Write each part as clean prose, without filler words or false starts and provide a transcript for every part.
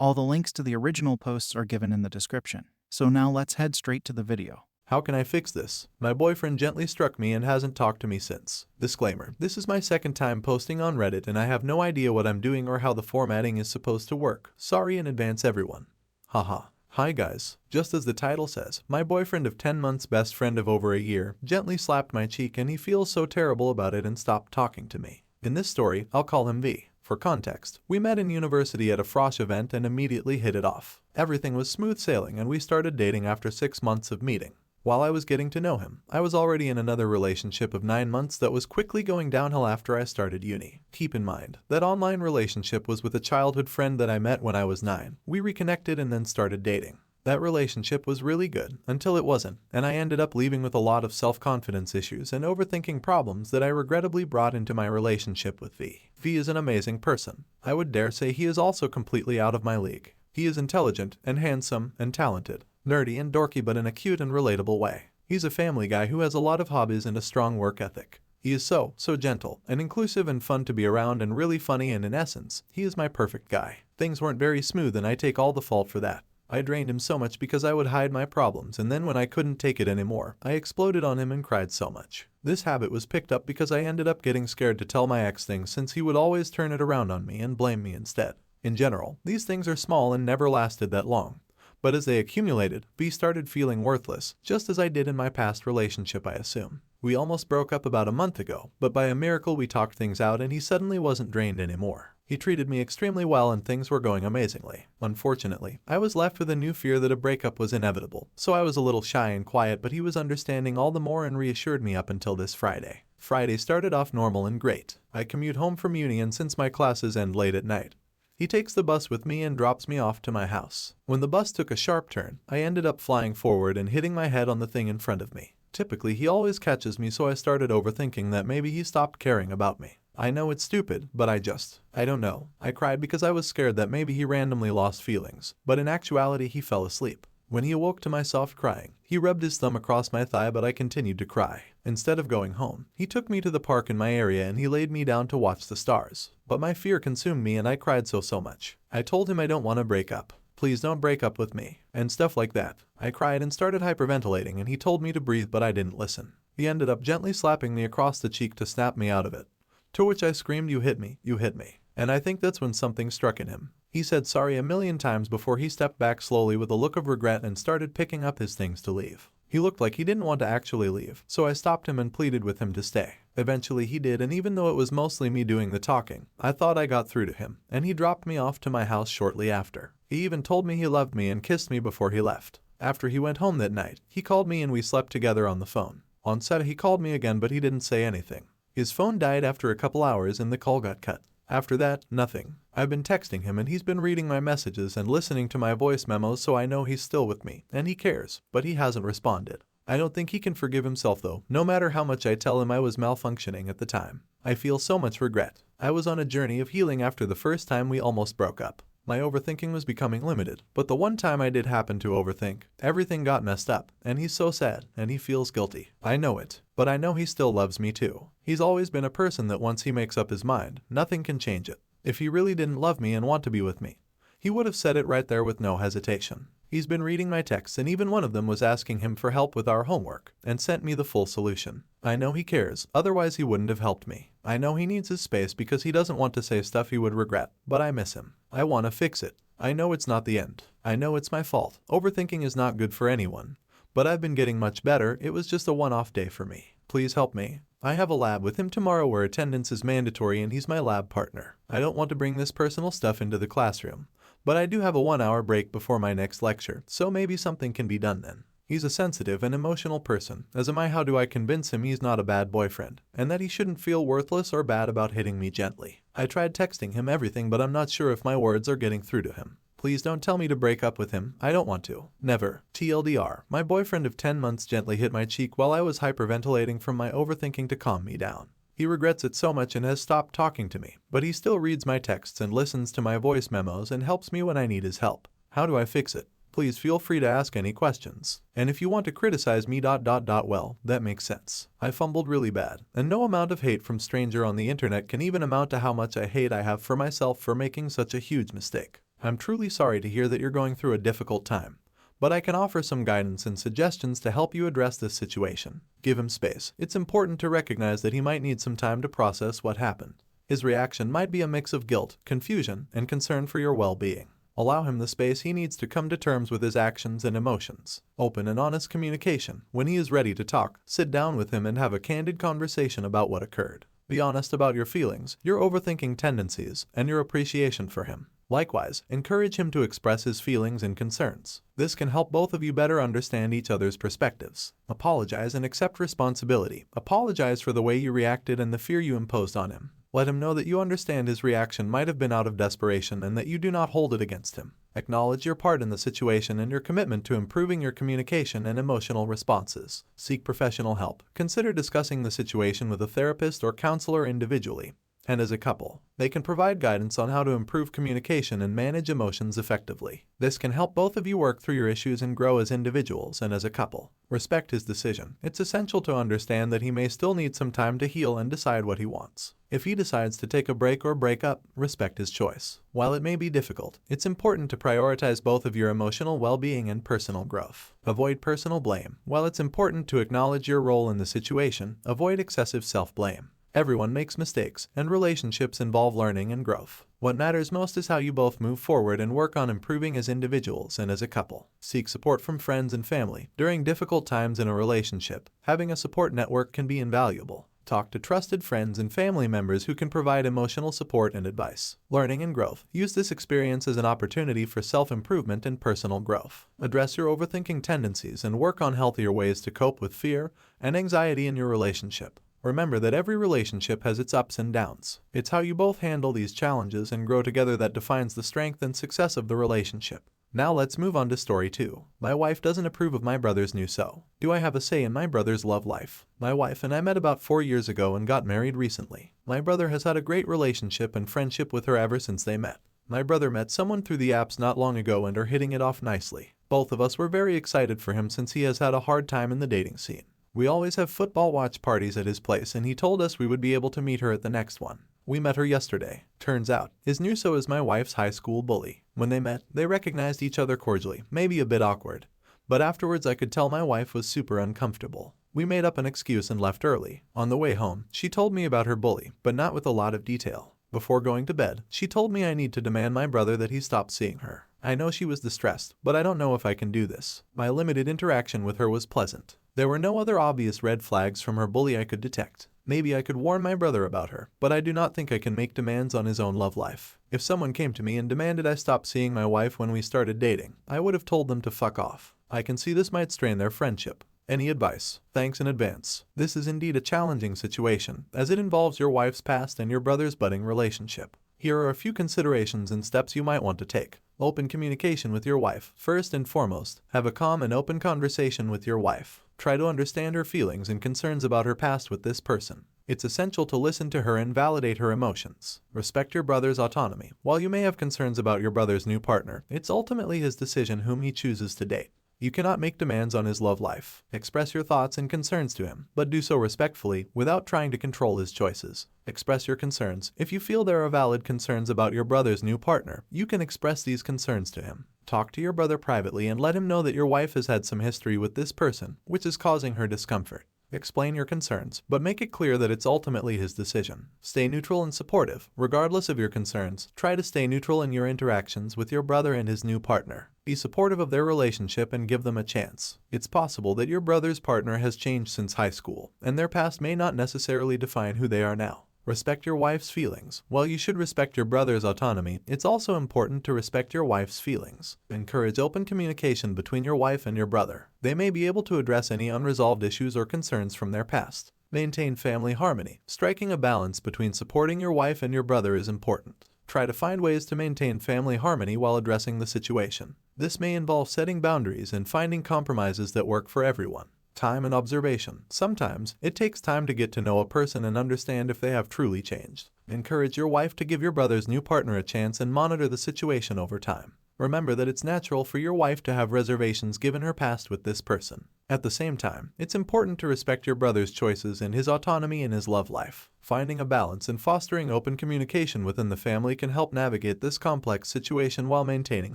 All the links to the original posts are given in the description. So now let's head straight to the video. How can I fix this? My boyfriend gently struck me and hasn't talked to me since. Disclaimer: this is my second time posting on Reddit and I have no idea what I'm doing or how the formatting is supposed to work. Sorry in advance everyone. Haha. Hi guys. Just as the title says, my boyfriend of 10 months, best friend of over a year, gently slapped my cheek and he feels so terrible about it and stopped talking to me. In this story, I'll call him V. For context, we met in university at a Frosh event and immediately hit it off. Everything was smooth sailing and we started dating after 6 months of meeting. While I was getting to know him, I was already in another relationship of 9 months that was quickly going downhill after I started uni. Keep in mind, that online relationship was with a childhood friend that I met when I was 9. We reconnected and then started dating. That relationship was really good, until it wasn't, and I ended up leaving with a lot of self-confidence issues and overthinking problems that I regrettably brought into my relationship with V. V is an amazing person. I would dare say he is also completely out of my league. He is intelligent and handsome and talented. Nerdy and dorky, but in a cute and relatable way. He's a family guy who has a lot of hobbies and a strong work ethic. He is so gentle and inclusive and fun to be around and really funny, and in essence, he is my perfect guy. Things weren't very smooth and I take all the fault for that. I drained him so much because I would hide my problems, and then when I couldn't take it anymore, I exploded on him and cried so much. This habit was picked up because I ended up getting scared to tell my ex things since he would always turn it around on me and blame me instead. In general, these things are small and never lasted that long. But as they accumulated, V started feeling worthless, just as I did in my past relationship, I assume. We almost broke up about a month ago, but by a miracle we talked things out and he suddenly wasn't drained anymore. He treated me extremely well and things were going amazingly. Unfortunately, I was left with a new fear that a breakup was inevitable, so I was a little shy and quiet, but he was understanding all the more and reassured me up until this Friday. Friday started off normal and great. I commute home from uni, and since my classes end late at night, he takes the bus with me and drops me off to my house. When the bus took a sharp turn, I ended up flying forward and hitting my head on the thing in front of me. Typically, he always catches me, so I started overthinking that maybe he stopped caring about me. I know it's stupid, but I don't know. I cried because I was scared that maybe he randomly lost feelings, but in actuality he fell asleep. When he awoke to my soft crying, he rubbed his thumb across my thigh, but I continued to cry. Instead of going home, he took me to the park in my area and he laid me down to watch the stars. But my fear consumed me and I cried so much. I told him I don't want to break up. Please don't break up with me, and stuff like that. I cried and started hyperventilating and he told me to breathe, but I didn't listen. He ended up gently slapping me across the cheek to snap me out of it. To which I screamed, "You hit me, you hit me." And I think that's when something struck in him. He said sorry a million times before he stepped back slowly with a look of regret and started picking up his things to leave. He looked like he didn't want to actually leave, so I stopped him and pleaded with him to stay. Eventually he did, and even though it was mostly me doing the talking, I thought I got through to him, and he dropped me off to my house shortly after. He even told me he loved me and kissed me before he left. After he went home that night, he called me and we slept together on the phone. On set he called me again, but he didn't say anything. His phone died after a couple hours and the call got cut. After that, nothing. I've been texting him and he's been reading my messages and listening to my voice memos, so I know he's still with me, and he cares, but he hasn't responded. I don't think he can forgive himself though, no matter how much I tell him I was malfunctioning at the time. I feel so much regret. I was on a journey of healing after the first time we almost broke up. My overthinking was becoming limited, but the one time I did happen to overthink, everything got messed up, and he's so sad, and he feels guilty. I know it, but I know he still loves me too. He's always been a person that once he makes up his mind, nothing can change it. If he really didn't love me and want to be with me, he would have said it right there with no hesitation. He's been reading my texts, and even one of them was asking him for help with our homework, and sent me the full solution. I know he cares, otherwise he wouldn't have helped me. I know he needs his space because he doesn't want to say stuff he would regret, but I miss him. I want to fix it. I know it's not the end. I know it's my fault. Overthinking is not good for anyone. But I've been getting much better. It was just a one-off day for me. Please help me. I have a lab with him tomorrow where attendance is mandatory and he's my lab partner. I don't want to bring this personal stuff into the classroom, but I do have a 1-hour break before my next lecture, so maybe something can be done then. He's a sensitive and emotional person, as am I. How do I convince him he's not a bad boyfriend, and that he shouldn't feel worthless or bad about hitting me gently? I tried texting him everything, but I'm not sure if my words are getting through to him. Please don't tell me to break up with him. I don't want to. Never. TLDR, my boyfriend of 10 months gently hit my cheek while I was hyperventilating from my overthinking to calm me down. He regrets it so much and has stopped talking to me, but he still reads my texts and listens to my voice memos and helps me when I need his help. How do I fix it? Please feel free to ask any questions. And if you want to criticize me, well, that makes sense. I fumbled really bad, and no amount of hate from stranger on the internet can even amount to how much I have for myself for making such a huge mistake. I'm truly sorry to hear that you're going through a difficult time, but I can offer some guidance and suggestions to help you address this situation. Give him space. It's important to recognize that he might need some time to process what happened. His reaction might be a mix of guilt, confusion, and concern for your well-being. Allow him the space he needs to come to terms with his actions and emotions. Open and honest communication. When he is ready to talk, sit down with him and have a candid conversation about what occurred. Be honest about your feelings, your overthinking tendencies, and your appreciation for him. Likewise, encourage him to express his feelings and concerns. This can help both of you better understand each other's perspectives. Apologize and accept responsibility. Apologize for the way you reacted and the fear you imposed on him. Let him know that you understand his reaction might have been out of desperation and that you do not hold it against him. Acknowledge your part in the situation and your commitment to improving your communication and emotional responses. Seek professional help. Consider discussing the situation with a therapist or counselor individually and as a couple. They can provide guidance on how to improve communication and manage emotions effectively. This can help both of you work through your issues and grow as individuals and as a couple. Respect his decision. It's essential to understand that he may still need some time to heal and decide what he wants. If he decides to take a break or break up, respect his choice. While it may be difficult, it's important to prioritize both of your emotional well-being and personal growth. Avoid personal blame. While it's important to acknowledge your role in the situation, avoid excessive self-blame. Everyone makes mistakes, and relationships involve learning and growth. What matters most is how you both move forward and work on improving as individuals and as a couple. Seek support from friends and family. During difficult times in a relationship, having a support network can be invaluable. Talk to trusted friends and family members who can provide emotional support and advice. Learning and growth. Use this experience as an opportunity for self-improvement and personal growth. Address your overthinking tendencies and work on healthier ways to cope with fear and anxiety in your relationship. Remember that every relationship has its ups and downs. It's how you both handle these challenges and grow together that defines the strength and success of the relationship. Now let's move on to story 2. My wife doesn't approve of my brother's new sew. Do I have a say in my brother's love life? My wife and I met about 4 years ago and got married recently. My brother has had a great relationship and friendship with her ever since they met. My brother met someone through the apps not long ago and are hitting it off nicely. Both of us were very excited for him since he has had a hard time in the dating scene. We always have football watch parties at his place and he told us we would be able to meet her at the next one. We met her yesterday. Turns out, his new sew is my wife's high school bully. When they met, they recognized each other cordially, maybe a bit awkward. But afterwards I could tell my wife was super uncomfortable. We made up an excuse and left early. On the way home, she told me about her bully, but not with a lot of detail. Before going to bed, she told me I need to demand my brother that he stop seeing her. I know she was distressed, but I don't know if I can do this. My limited interaction with her was pleasant. There were no other obvious red flags from her bully I could detect. Maybe I could warn my brother about her, but I do not think I can make demands on his own love life. If someone came to me and demanded I stop seeing my wife when we started dating, I would have told them to fuck off. I can see this might strain their friendship. Any advice? Thanks in advance. This is indeed a challenging situation, as it involves your wife's past and your brother's budding relationship. Here are a few considerations and steps you might want to take. Open communication with your wife. First and foremost, have a calm and open conversation with your wife. Try to understand her feelings and concerns about her past with this person. It's essential to listen to her and validate her emotions. Respect your brother's autonomy. While you may have concerns about your brother's new partner, it's ultimately his decision whom he chooses to date. You cannot make demands on his love life. Express your thoughts and concerns to him, but do so respectfully without trying to control his choices. Express your concerns. If you feel there are valid concerns about your brother's new partner, you can express these concerns to him. Talk to your brother privately and let him know that your wife has had some history with this person, which is causing her discomfort. Explain your concerns, but make it clear that it's ultimately his decision. Stay neutral and supportive. Regardless of your concerns, try to stay neutral in your interactions with your brother and his new partner. Be supportive of their relationship and give them a chance. It's possible that your brother's partner has changed since high school, and their past may not necessarily define who they are now. Respect your wife's feelings. While you should respect your brother's autonomy, it's also important to respect your wife's feelings. Encourage open communication between your wife and your brother. They may be able to address any unresolved issues or concerns from their past. Maintain family harmony. Striking a balance between supporting your wife and your brother is important. Try to find ways to maintain family harmony while addressing the situation. This may involve setting boundaries and finding compromises that work for everyone. Time and observation. Sometimes, it takes time to get to know a person and understand if they have truly changed. Encourage your wife to give your brother's new partner a chance and monitor the situation over time. Remember that it's natural for your wife to have reservations given her past with this person. At the same time, it's important to respect your brother's choices and his autonomy in his love life. Finding a balance and fostering open communication within the family can help navigate this complex situation while maintaining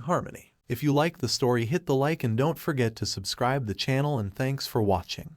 harmony. If you like the story, hit the like and don't forget to subscribe the channel, and thanks for watching.